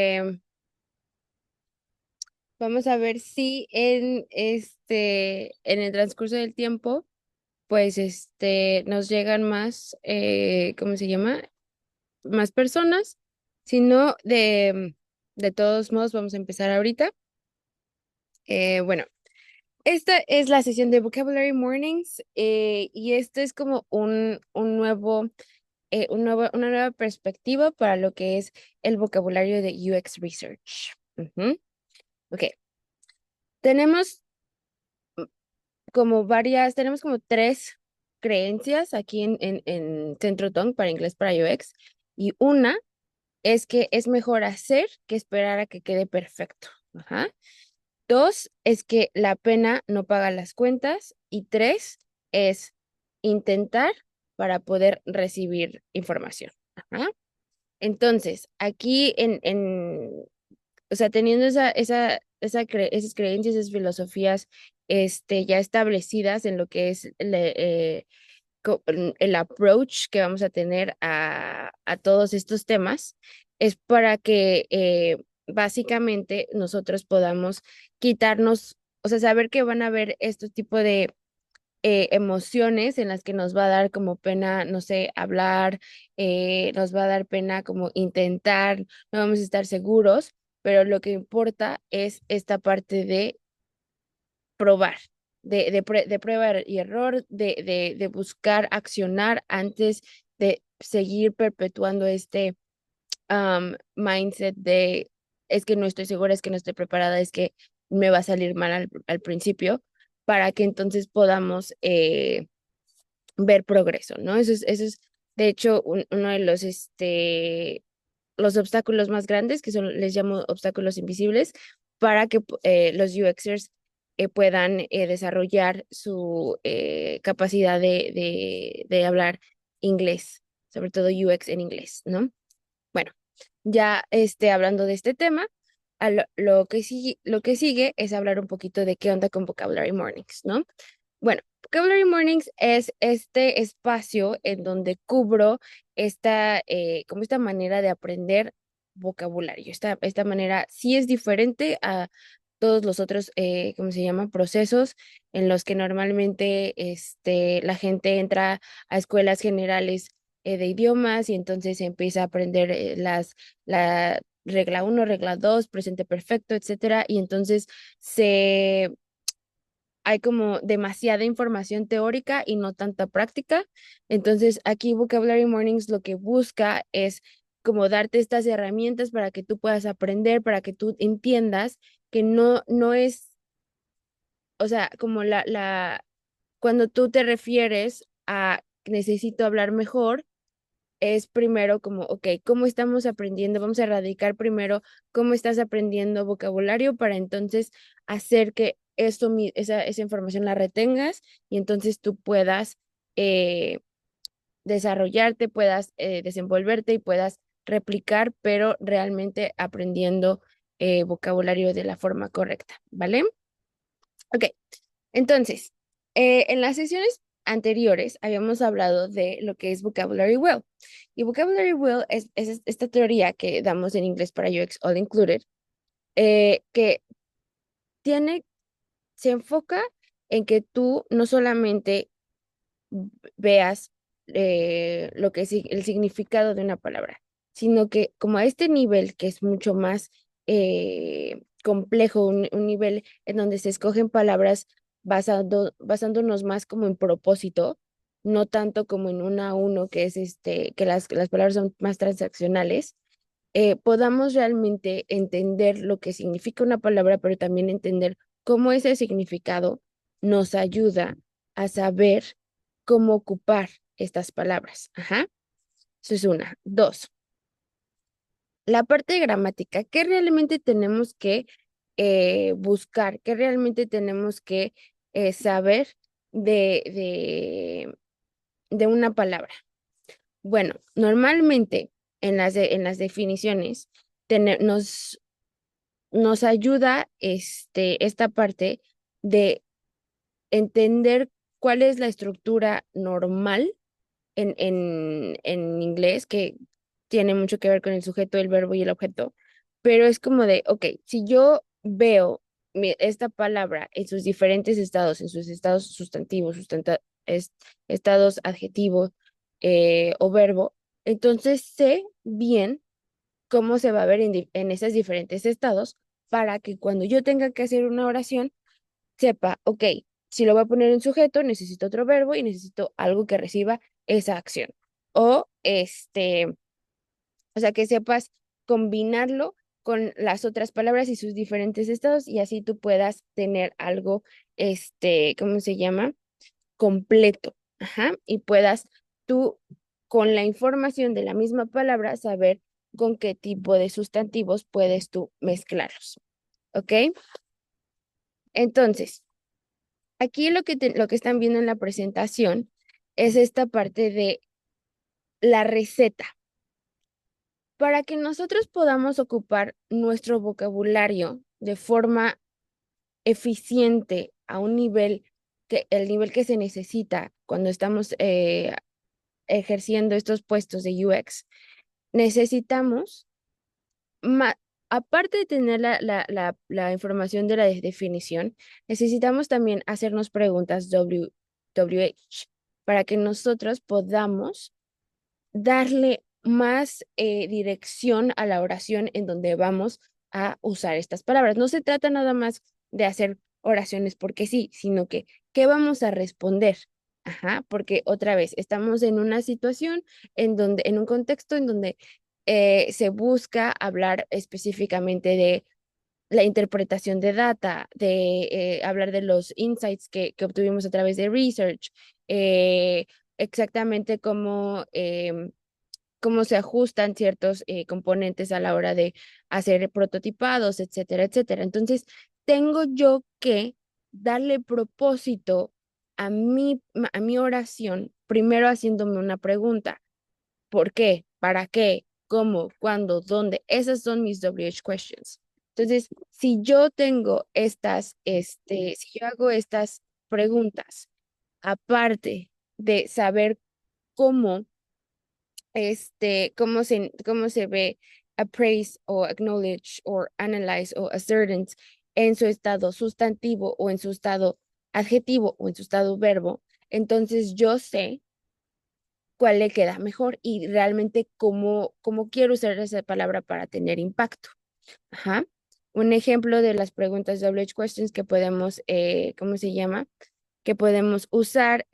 Em, Vamos a ver si en el transcurso del tiempo, pues nos llegan más, ¿cómo se llama? Más personas. Si no, de todos modos, vamos a empezar ahorita. Bueno, esta es la sesión de Vocabulary Mornings, y esto es como una nueva perspectiva para lo que es el vocabulario de UX Research. Ujú. Ok, tenemos tenemos como tres creencias aquí en Centro Tongue para inglés para UX, y una es que es mejor hacer que esperar a que quede perfecto. Ajá. Dos es que la pena no paga las cuentas, y tres es intentar para poder recibir información. Ajá. Entonces, aquí o sea, teniendo esas creencias, esas filosofías, ya establecidas en lo que es el approach que vamos a tener a todos estos temas, es para que básicamente nosotros podamos quitarnos, o sea, saber que van a haber estos tipos de emociones en las que nos va a dar como pena, no sé, hablar, nos va a dar pena como intentar, no vamos a estar seguros, pero lo que importa es esta parte de probar, de prueba y error, de buscar accionar antes de seguir perpetuando este mindset de es que no estoy segura, es que no estoy preparada, es que me va a salir mal al principio, para que entonces podamos ver progreso, ¿no? Eso es de hecho, uno de los obstáculos más grandes, que son, les llamo obstáculos invisibles, para que los UXers puedan desarrollar su capacidad de hablar inglés, sobre todo UX en inglés, ¿no? Bueno, ya hablando de este tema, lo que sigue es hablar un poquito de qué onda con Vocabulary Mornings, ¿no? Bueno, Vocabulary Mornings es este espacio en donde cubro como esta manera de aprender vocabulario. Esta manera sí es diferente a todos los otros, ¿cómo se llama? Procesos en los que normalmente la gente entra a escuelas generales de idiomas, y entonces empieza a aprender la regla uno, regla 2, presente perfecto, etcétera, y entonces se hay como demasiada información teórica y no tanta práctica. Entonces, aquí Vocabulary Mornings lo que busca es como darte estas herramientas para que tú puedas aprender, para que tú entiendas que no es, o sea, como cuando tú te refieres a necesito hablar mejor, es primero como, ok, ¿cómo estamos aprendiendo? Vamos a erradicar primero cómo estás aprendiendo vocabulario, para entonces hacer que esa información la retengas, y entonces tú puedas eh, desarrollarte, puedas desenvolverte y puedas replicar, pero realmente aprendiendo vocabulario de la forma correcta, ¿vale? Ok, entonces, en las sesiones anteriores habíamos hablado de lo que es Vocabulary Well. Y Vocabulary Well es esta teoría que damos en inglés para UX All Included, que tiene, se enfoca en que tú no solamente veas lo que es el significado de una palabra, sino que como a este nivel que es mucho más complejo, un nivel en donde se escogen palabras basándonos más como en propósito, no tanto como en uno a uno, que es que las palabras son más transaccionales, podamos realmente entender lo que significa una palabra, pero también entender cómo ese significado nos ayuda a saber cómo ocupar estas palabras. Ajá. Eso es una. Dos, la parte de gramática. ¿Qué realmente tenemos que buscar? ¿Qué realmente tenemos que saber de, de, de una palabra? Bueno, normalmente en las definiciones nos ayuda esta parte de entender cuál es la estructura normal en inglés, que tiene mucho que ver con el sujeto, el verbo y el objeto, pero es como de, ok, si yo veo esta palabra en sus diferentes estados, en sus estados sustantivos, estados adjetivo o verbo, entonces sé bien cómo se va a ver en esos diferentes estados para que cuando yo tenga que hacer una oración, sepa, ok, si lo voy a poner en sujeto, necesito otro verbo y necesito algo que reciba esa acción. O o sea, que sepas combinarlo con las otras palabras y sus diferentes estados y así tú puedas tener algo, ¿cómo se llama? Completo. Ajá. Y puedas tú, con la información de la misma palabra, saber con qué tipo de sustantivos puedes tú mezclarlos. ¿Ok? Entonces, aquí lo que están viendo en la presentación es esta parte de la receta. Para que nosotros podamos ocupar nuestro vocabulario de forma eficiente a un nivel el nivel que se necesita cuando estamos ejerciendo estos puestos de UX, necesitamos, aparte de tener la información de la definición, necesitamos también hacernos preguntas WH para que nosotros podamos darle más dirección a la oración en donde vamos a usar estas palabras. No se trata nada más de hacer oraciones porque sí, sino que, ¿qué vamos a responder? Ajá, porque otra vez estamos en una situación en donde, en un contexto en donde se busca hablar específicamente de la interpretación de data, de hablar de los insights que obtuvimos a través de research, eh, exactamente cómo se ajustan ciertos componentes a la hora de hacer prototipados, etcétera, etcétera. Entonces, tengo yo que darle propósito a mi oración, primero haciéndome una pregunta. ¿Por qué? ¿Para qué? ¿Cómo? ¿Cuándo? ¿Dónde? Esas son mis WH questions. Entonces, si yo tengo si yo hago estas preguntas, aparte de saber cómo cómo se ve appraise o acknowledge o analyze o ascertain en su estado sustantivo o en su estado adjetivo o en su estado verbo, entonces yo sé cuál le queda mejor y realmente cómo quiero usar esa palabra para tener impacto. Ajá. Un ejemplo de las preguntas WH questions que podemos, ¿cómo se llama? Que podemos usar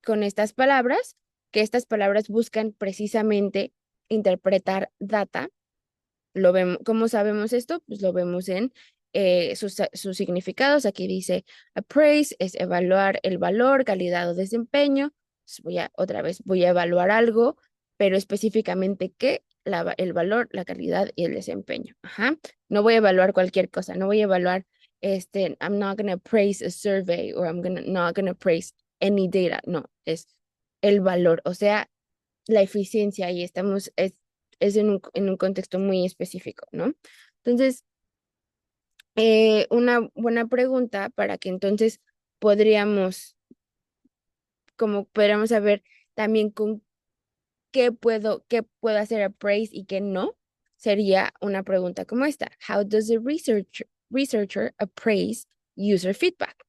con estas palabras, que estas palabras buscan precisamente interpretar data. Lo vemos, ¿cómo sabemos esto? Pues lo vemos en sus significados. Aquí dice appraise es evaluar el valor, calidad o desempeño. Pues otra vez, voy a evaluar algo, pero específicamente qué, el valor, la calidad y el desempeño. Ajá. No voy a evaluar cualquier cosa, no voy a evaluar I'm not going to praise a survey or not going to praise any data. No, es el valor, o sea, la eficiencia y es en un contexto muy específico, ¿no? Entonces, una buena pregunta para que entonces podríamos, como podríamos saber también con qué puedo hacer appraise y qué no, sería una pregunta como esta. How does a researcher appraise user feedback?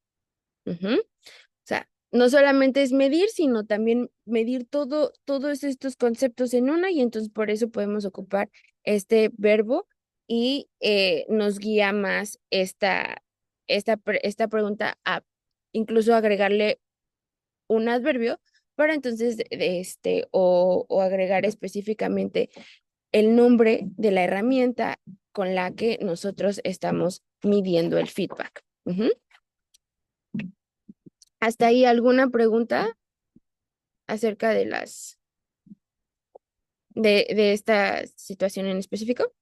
Ujú. O sea, no solamente es medir, sino también medir todos estos conceptos en una y entonces por eso podemos ocupar este verbo y nos guía más esta pregunta a incluso agregarle un adverbio para entonces o agregar específicamente el nombre de la herramienta con la que nosotros estamos midiendo el feedback. Ujú. ¿Hasta ahí alguna pregunta acerca de esta situación en específico?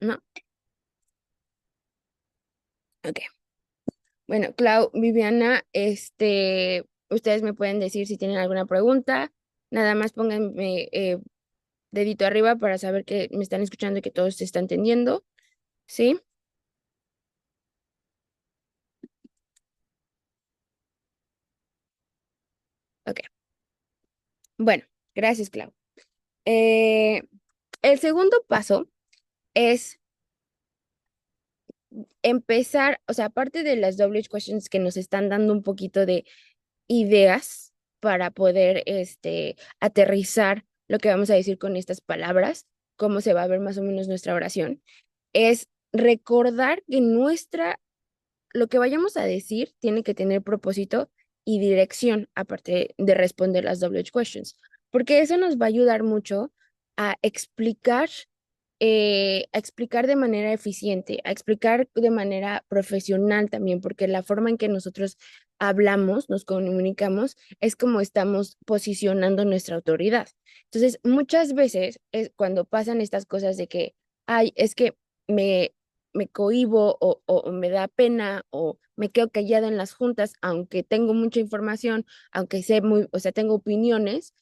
No. Ok. Bueno, Clau, Viviana, ustedes me pueden decir si tienen alguna pregunta. Nada más pónganme dedito arriba para saber que me están escuchando y que todos se están entendiendo. ¿Sí? Ok. Bueno. Gracias, Clau. Eh, el segundo paso es empezar, o sea, aparte de las WH questions que nos están dando un poquito de ideas para poder aterrizar lo que vamos a decir con estas palabras, cómo se va a ver más o menos nuestra oración, es recordar que lo que vayamos a decir tiene que tener propósito y dirección, aparte de responder las WH questions, porque eso nos va a ayudar mucho a explicar de manera eficiente, a explicar de manera profesional también, porque la forma en que nosotros hablamos, nos comunicamos, es como estamos posicionando nuestra autoridad. Entonces, muchas veces es cuando pasan estas cosas de que, ay, es que me, me cohíbo o me da pena o me quedo callada en las juntas, aunque tengo mucha información, aunque sé muy, o sea, tengo opiniones,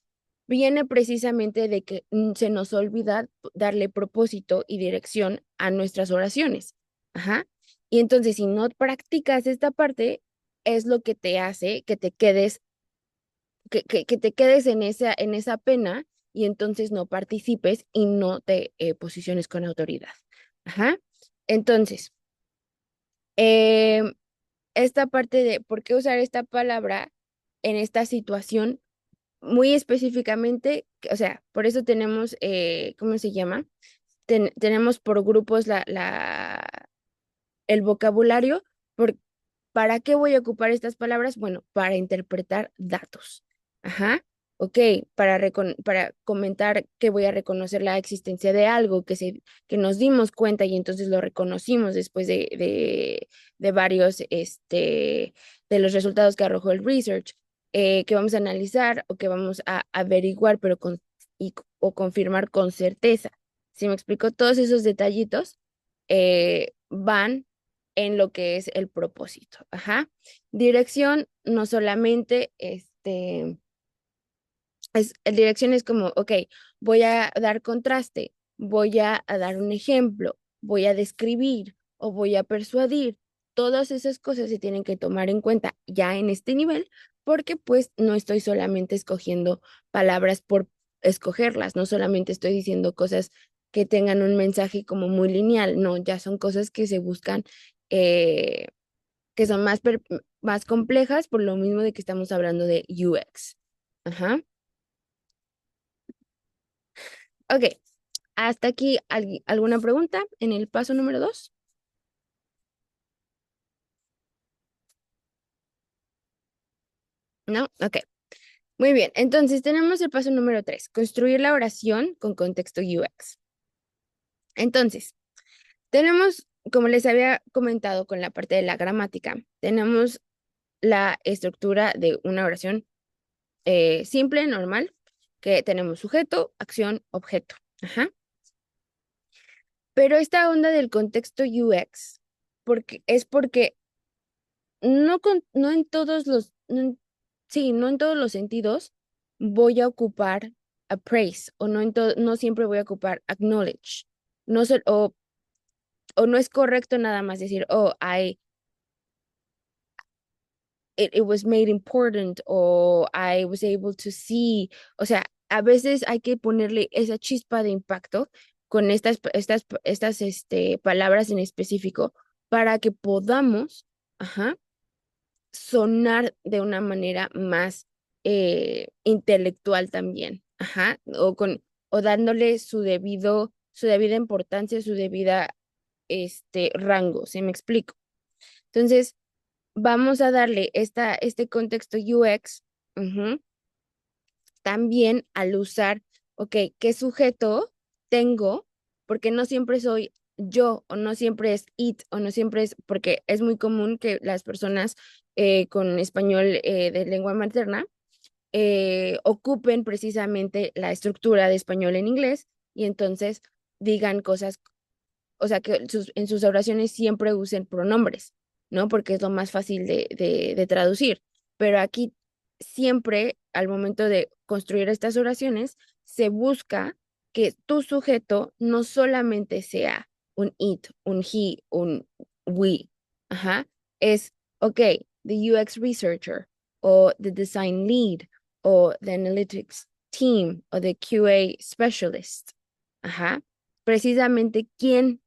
viene precisamente de que se nos olvida darle propósito y dirección a nuestras oraciones. Ajá. Y entonces, si no practicas esta parte, es lo que te hace que te quedes en esa pena y entonces no participes y no te posiciones con autoridad. Ajá. Entonces, eh, esta parte de por qué usar esta palabra en esta situación muy específicamente, o sea, por eso tenemos, ¿cómo se llama? Tenemos por grupos el vocabulario. por, ¿Para qué voy a ocupar estas palabras? Bueno, para interpretar datos. Ajá. Ok, para comentar que voy a reconocer la existencia de algo que nos dimos cuenta y entonces lo reconocimos después de varios, de los resultados que arrojó el research, que vamos a analizar o que vamos a averiguar, o confirmar con certeza. ¿Sí me explico? Todos esos detallitos van en lo que es el propósito. Ajá. Dirección, no solamente, dirección es como, ok, voy a dar contraste, voy a dar un ejemplo, voy a describir o voy a persuadir. Todas esas cosas se tienen que tomar en cuenta ya en este nivel, porque pues no estoy solamente escogiendo palabras por escogerlas, no solamente estoy diciendo cosas que tengan un mensaje como muy lineal, no, ya son cosas que se buscan, eh, que son más complejas por lo mismo de que estamos hablando de UX. Ajá. Ok, hasta aquí, ¿alguna pregunta en el paso número 2? No, ok. Muy bien, entonces tenemos el paso número 3, construir la oración con contexto UX. Entonces, tenemos, como les había comentado con la parte de la gramática, tenemos la estructura de una oración simple, normal, que tenemos sujeto, acción, objeto. Ajá. Pero esta onda del contexto UX, porque no en todos sí, no en todos los sentidos voy a ocupar appraise o no siempre voy a ocupar acknowledge. No, o no es correcto nada más decir, oh, it was made important o I was able to see. O sea, a veces hay que ponerle esa chispa de impacto con estas palabras en específico para que podamos, ajá, sonar de una manera más intelectual también, ajá, o dándole su debida importancia, su debida rango, ¿sí me explico? Entonces, vamos a darle este contexto UX, ujú, también al usar, ok, ¿qué sujeto tengo? Porque no siempre soy yo, o no siempre es it, o no siempre es, porque es muy común que las personas con español de lengua materna ocupen precisamente la estructura de español en inglés y entonces digan cosas, o sea, que en sus oraciones siempre usen pronombres, ¿no? Porque es lo más fácil de traducir. Pero aquí siempre, al momento de construir estas oraciones, se busca que tu sujeto no solamente sea un it, un he, un we. Ajá. Es, ok, the UX researcher o the design lead o the analytics team o the QA specialist. Ajá. Precisamente quién,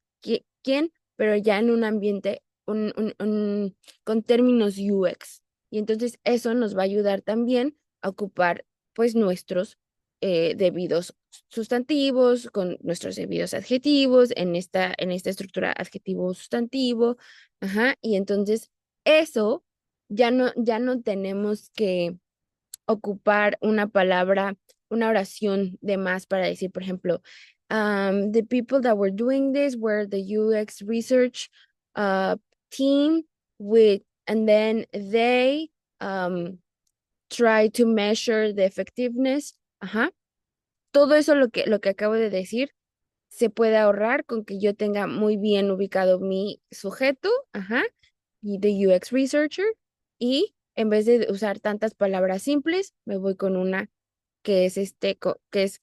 pero ya en un ambiente, con términos UX. Y entonces eso nos va a ayudar también a ocupar pues nuestros debidos sustantivos, con nuestros debidos adjetivos, en esta estructura adjetivo-sustantivo, ajá, y entonces eso ya no tenemos que ocupar una palabra, una oración de más para decir, por ejemplo, the people that were doing this were the UX research uh, team and then they um, try to measure the effectiveness. Ajá. Todo eso lo que acabo de decir se puede ahorrar con que yo tenga muy bien ubicado mi sujeto, ajá, y de UX researcher, y en vez de usar tantas palabras simples, me voy con una que es que es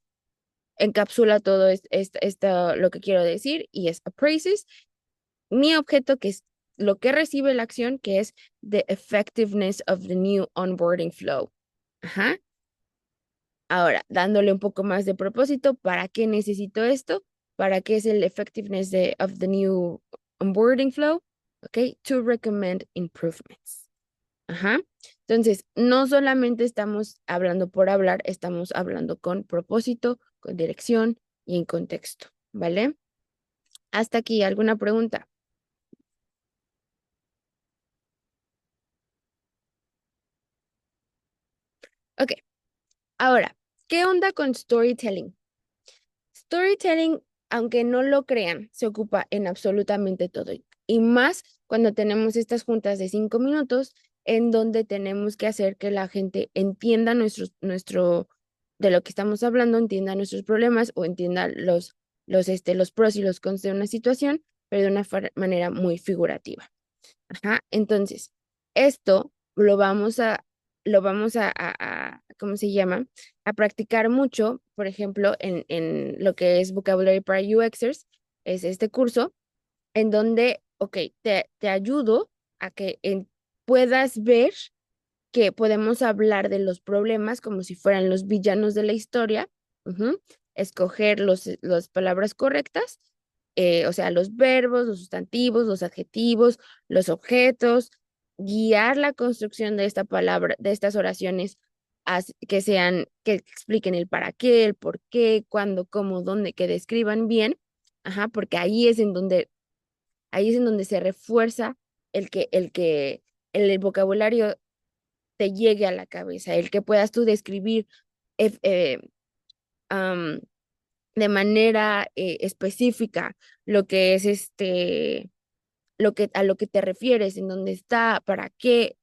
encapsula todo esto, lo que quiero decir, y es appraises. Mi objeto, que es lo que recibe la acción, que es the effectiveness of the new onboarding flow. Ajá. Ahora, dándole un poco más de propósito, ¿para qué necesito esto? ¿Para qué es el effectiveness of the new onboarding flow? Ok, to recommend improvements. Ajá. Entonces, no solamente estamos hablando por hablar, estamos hablando con propósito, con dirección y en contexto, ¿vale? Hasta aquí, ¿alguna pregunta? Ok, ahora, ¿qué onda con storytelling? Storytelling, aunque no lo crean, se ocupa en absolutamente todo. Y más cuando tenemos estas juntas de 5 minutos en donde tenemos que hacer que la gente entienda de lo que estamos hablando, entienda nuestros problemas o entienda los pros y los cons de una situación, pero de una manera muy figurativa. Ajá. Entonces, esto ¿cómo se llama? A practicar mucho, por ejemplo, en lo que es Vocabulary para UXers, es este curso, en donde, ok, te ayudo a que puedas ver que podemos hablar de los problemas como si fueran los villanos de la historia, ujú, escoger las palabras correctas, o sea, los verbos, los sustantivos, los adjetivos, los objetos, guiar la construcción de esta palabra, de estas oraciones, que expliquen el para qué, el por qué, cuándo, cómo, dónde, que describan bien, ajá, porque ahí es en donde se refuerza el vocabulario te llegue a la cabeza, el que puedas tú describir ef- eh, am, de manera específica lo que es a lo que te refieres, en dónde está, para qué,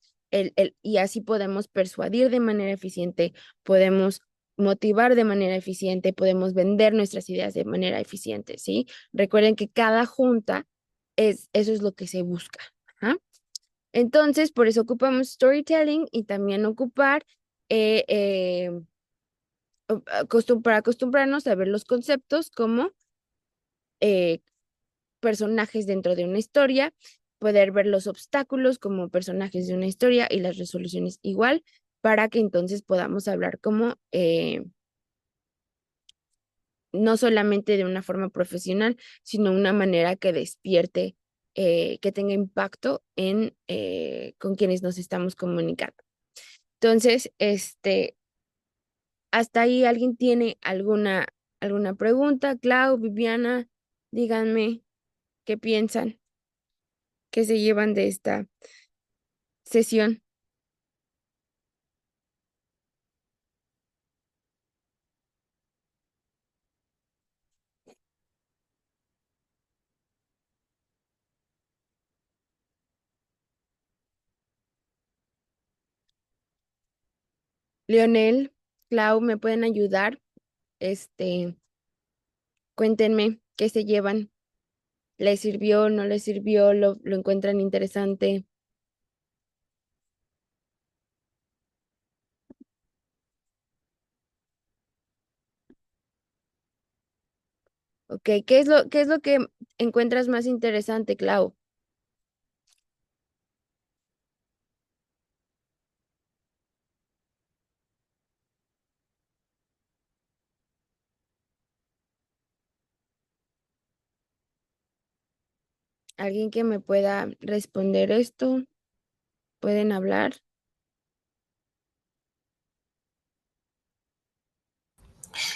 y así podemos persuadir de manera eficiente, podemos motivar de manera eficiente, podemos vender nuestras ideas de manera eficiente, ¿sí? Recuerden que cada junta eso es lo que se busca. Ajá. Entonces, por eso ocupamos storytelling y también ocupar eh, eh, para acostumbrarnos a ver los conceptos como eh, personajes dentro de una historia, poder ver los obstáculos como personajes de una historia y las resoluciones igual, para que entonces podamos hablar como no solamente de una forma profesional, sino una manera que despierte, que tenga impacto con quienes nos estamos comunicando. Entonces, hasta ahí alguien tiene alguna pregunta. Clau, Viviana, díganme qué piensan, qué se llevan de esta sesión. Leonel, Clau, ¿me pueden ayudar? Este, Cuéntenme qué se llevan. ¿Les sirvió? ¿No les sirvió? ¿Lo encuentran interesante? Ok, ¿qué es lo que encuentras más interesante, Clau? ¿Alguien que me pueda responder esto? ¿Pueden hablar?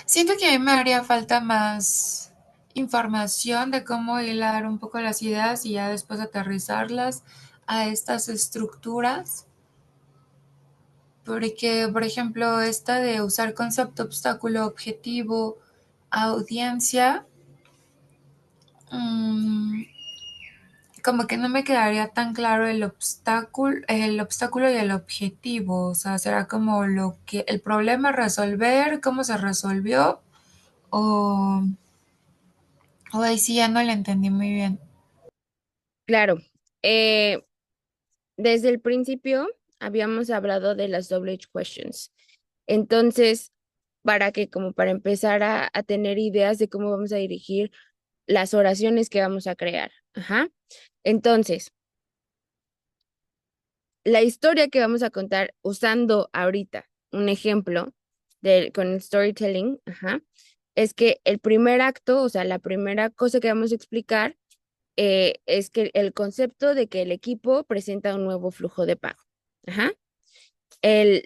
Siento que a mí me haría falta más información de cómo hilar un poco las ideas y ya después aterrizarlas a estas estructuras. Porque, por ejemplo, esta de usar concepto, obstáculo, objetivo, audiencia, mmm, como que no me quedaría tan claro el obstáculo y el objetivo. O sea, será como lo que el problema a resolver, cómo se resolvió, o, o ahí sí ya no le entendí muy bien. Claro. eh, Desde el principio habíamos hablado de las double questions. Entonces, para empezar a tener ideas de cómo vamos a dirigir las oraciones que vamos a crear. Ajá. Entonces, la historia que vamos a contar usando ahorita un ejemplo con el storytelling, ajá, es que el primer acto, o sea, la primera cosa que vamos a explicar es que el concepto de que el equipo presenta un nuevo flujo de pago. Ajá. El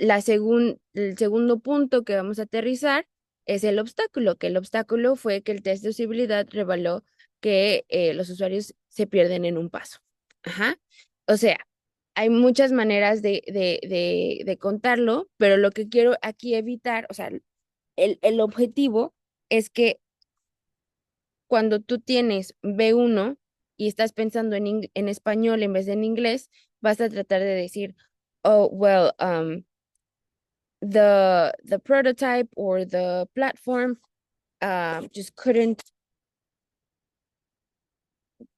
segundo punto que vamos a aterrizar es el obstáculo, que el obstáculo fue que el test de usabilidad reveló que los usuarios se pierden en un paso. Ajá. O sea, hay muchas maneras de contarlo, pero lo que quiero aquí evitar, o sea, el objetivo es que cuando tú tienes B1 y estás pensando en español en vez de en inglés, vas a tratar de decir, oh, well, the prototype or the platform just couldn't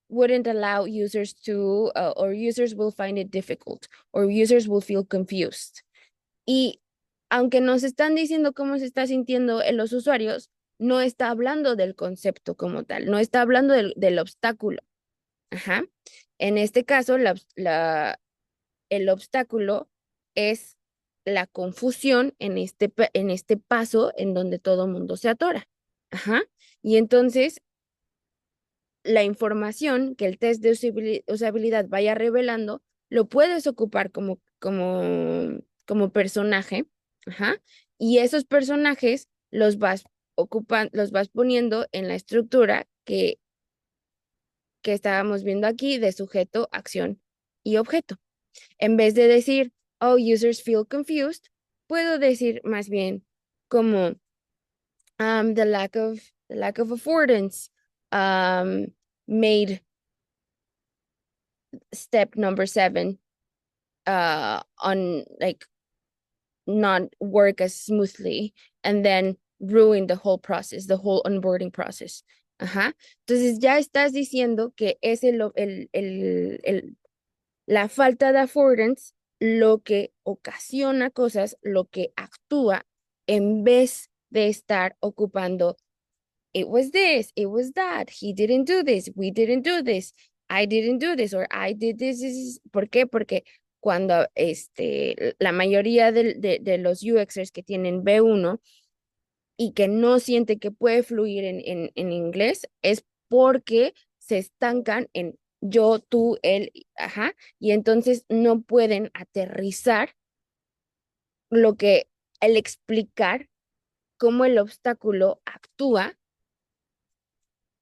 wouldn't allow users to or users will find it difficult or users will feel confused. Y aunque nos están diciendo cómo se está sintiendo en los usuarios, no está hablando del concepto como tal, no está hablando del obstáculo. Ajá. En este caso, el obstáculo es la confusión en este paso en donde todo mundo se atora. Ajá. Y entonces, la información que el test de usabilidad vaya revelando, lo puedes ocupar como personaje. Ajá. Y esos personajes los vas poniendo en la estructura que estábamos viendo aquí de sujeto, acción y objeto. En vez de decir, oh, users feel confused, puedo decir más bien como the lack of affordance um, made step number 7 on like not work as smoothly and then ruin the whole process, the whole onboarding process. Ajá. Entonces ya estás diciendo que es la falta de affordance lo que ocasiona cosas, lo que actúa en vez de estar ocupando it was this, it was that, he didn't do this, we didn't do this, I didn't do this, or I did this. ¿Por qué? Porque cuando la mayoría de los UXers que tienen B1 y que no siente que puede fluir en inglés es porque se estancan en yo, tú, él, ajá, y entonces no pueden aterrizar lo que, el explicar cómo el obstáculo actúa,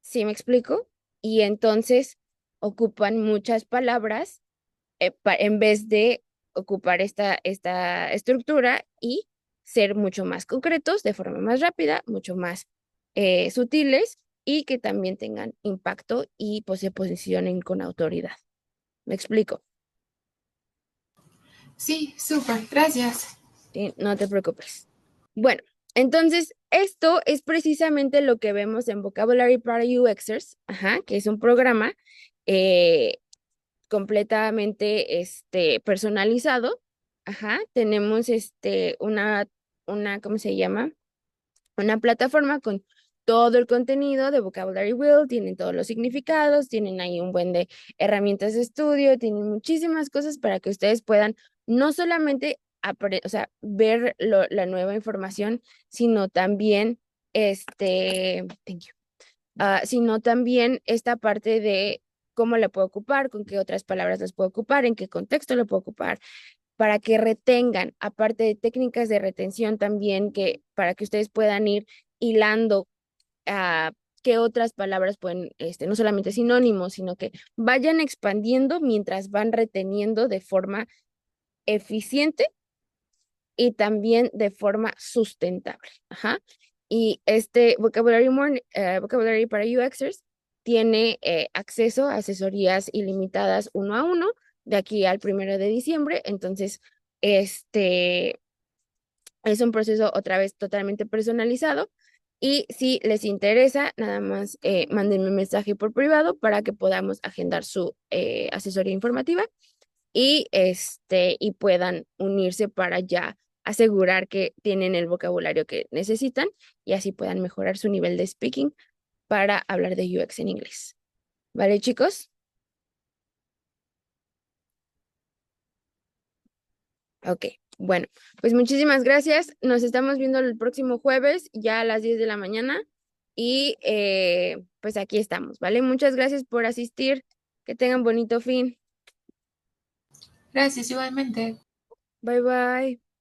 ¿sí me explico? Y entonces ocupan muchas palabras en vez de ocupar esta estructura y ser mucho más concretos, de forma más rápida, mucho más sutiles y que también tengan impacto y pues, se posicionen con autoridad. ¿Me explico? Sí, súper, gracias. ¿Sí? No te preocupes. Bueno, entonces esto es precisamente lo que vemos en Vocabulary para UXers, ajá, que es un programa eh, completamente personalizado. Ajá, tenemos ¿cómo se llama? Una plataforma con todo el contenido de Vocabulary Wheel, tienen todos los significados, tienen ahí un buen de herramientas de estudio, tienen muchísimas cosas para que ustedes puedan no solamente o sea, ver la nueva información, sino también thank you, sino también esta parte de cómo la puedo ocupar, con qué otras palabras las puedo ocupar, en qué contexto la puedo ocupar, para que retengan, aparte de técnicas de retención también, que para que ustedes puedan ir hilando a qué otras palabras pueden, no solamente sinónimos, sino que vayan expandiendo mientras van reteniendo de forma eficiente y también de forma sustentable. Ajá. Y este Vocabulary para UXers tiene acceso a asesorías ilimitadas uno a uno de aquí al 1 de diciembre. Entonces, este es un proceso otra vez totalmente personalizado. Y si les interesa, nada más mándenme un mensaje por privado para que podamos agendar su asesoría informativa y puedan unirse para ya asegurar que tienen el vocabulario que necesitan y así puedan mejorar su nivel de speaking para hablar de UX en inglés. ¿Vale, chicos? Ok, bueno, pues muchísimas gracias. Nos estamos viendo el próximo jueves, ya a las 10 de la mañana. Y pues aquí estamos, ¿vale? Muchas gracias por asistir. Que tengan bonito fin. Gracias, igualmente. Bye bye.